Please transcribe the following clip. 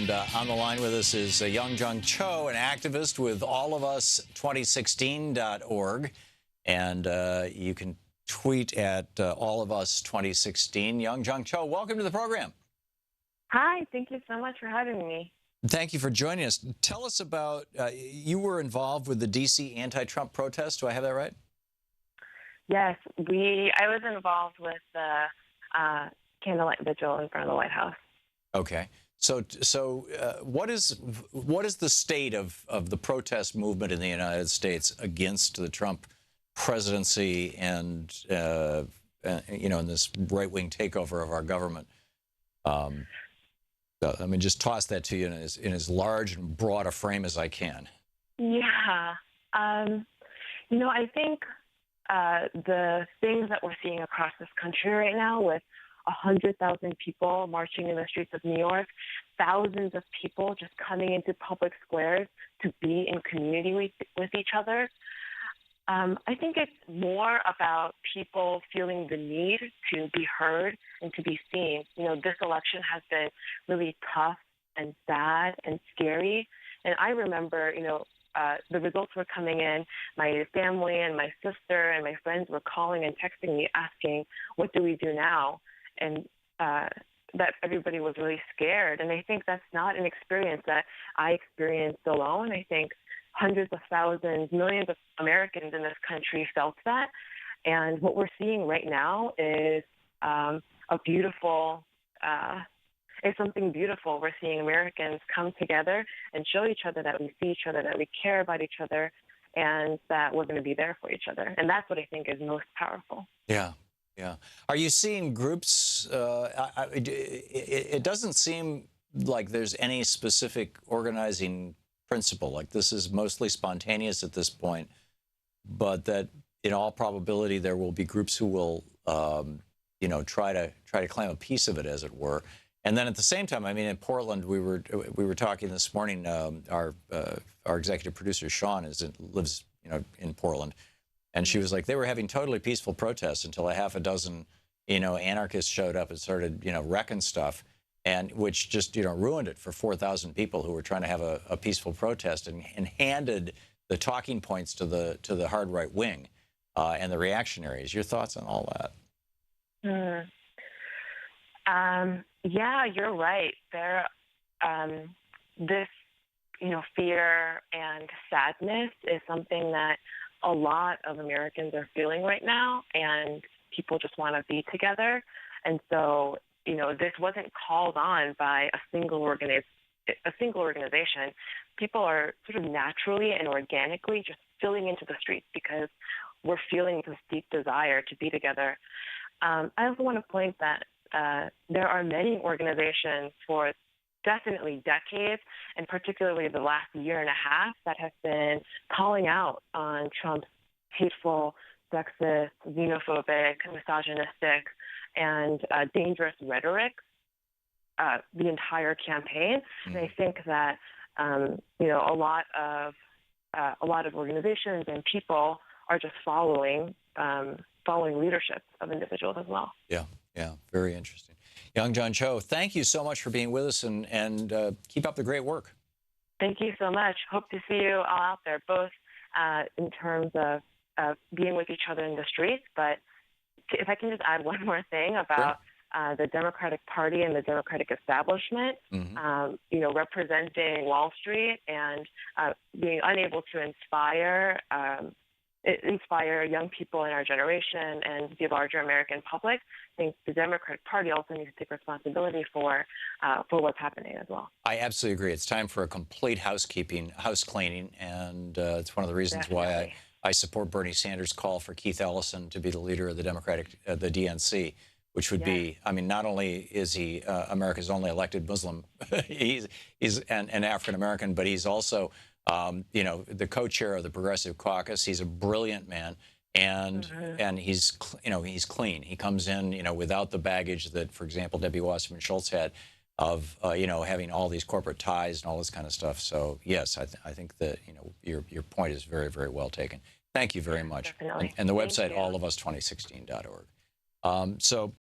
And on the line with us is Yong Jung Cho, an activist with allofus2016.org. And you can tweet at allofus2016. Yong Jung Cho, welcome to the program. Hi, thank you so much for having me. Thank you for joining us. Tell us about, you were involved with the D.C. anti-Trump protest. Do I have that right? Yes, I was involved with the candlelight vigil in front of the White House. Okay. So what is the state of the protest movement in the United States against the Trump presidency and you know, in this right-wing takeover of our government? So, I mean, just toss that to you in as large and broad a frame as I can. Yeah, you know, I think the things that we're seeing across this country right now, with 100,000 people marching in the streets of New York, thousands of people just coming into public squares to be in community with each other. I think it's more about people feeling the need to be heard and to be seen. You know, this election has been really tough and sad and scary. And I remember, you know, the results were coming in. My family and my sister and my friends were calling and texting me asking, what do we do now? And that everybody was really scared. And I think that's not an experience that I experienced alone. I think hundreds of thousands, millions of Americans in this country felt that. And what we're seeing right now is it's something beautiful. We're seeing Americans come together and show each other that we see each other, that we care about each other, and that we're going to be there for each other. And that's what I think is most powerful. Yeah. Yeah. Are you seeing groups? It doesn't seem like there's any specific organizing principle. Like, this is mostly spontaneous at this point, but that in all probability there will be groups who will, you know, try to claim a piece of it, as it were. And then at the same time, I mean, in Portland, we were talking this morning. Our executive producer Sean lives, you know, in Portland. And she was like, they were having totally peaceful protests until a half a dozen, you know, anarchists showed up and started, you know, wrecking stuff, and which just, you know, ruined it for 4,000 people who were trying to have a peaceful protest, and handed the talking points to the hard right wing and the reactionaries. Your thoughts on all that? Yeah, you're right. This, you know, fear and sadness is something that a lot of Americans are feeling right now, and people just want to be together. And so, you know, this wasn't called on by a single organization. People are sort of naturally and organically just filling into the streets because we're feeling this deep desire to be together. I also want to point that there are many organizations for definitely decades, and particularly the last year and a half, that have been calling out on Trump's hateful, sexist, xenophobic, misogynistic, and dangerous rhetoric the entire campaign. And I think that you know, a lot of organizations and people are just following leadership of individuals as well. Yeah, yeah, very interesting. Yong Jung Cho, thank you so much for being with us, and keep up the great work. Thank you so much. Hope to see you all out there, both in terms of being with each other in the streets. But if I can just add one more thing about the Democratic Party and the Democratic establishment, you know, representing Wall Street and being unable to inspire young people in our generation and the larger American public, I think the Democratic Party also needs to take responsibility for what's happening as well. I absolutely agree. It's time for a complete house cleaning, and it's one of the reasons why I support Bernie Sanders' call for Keith Ellison to be the leader of the the DNC, which would be, I mean, not only is he America's only elected Muslim, he's an African American, but he's also you know, the co-chair of the Progressive Caucus. He's a brilliant man, and he's, you know, he's clean. He comes in, you know, without the baggage that, for example, Debbie Wasserman Schultz had of you know, having all these corporate ties and all this kind of stuff. So yes, I think that, you know, your point is very, very well taken. Thank you very much. Definitely. And the website allofus2016.org. So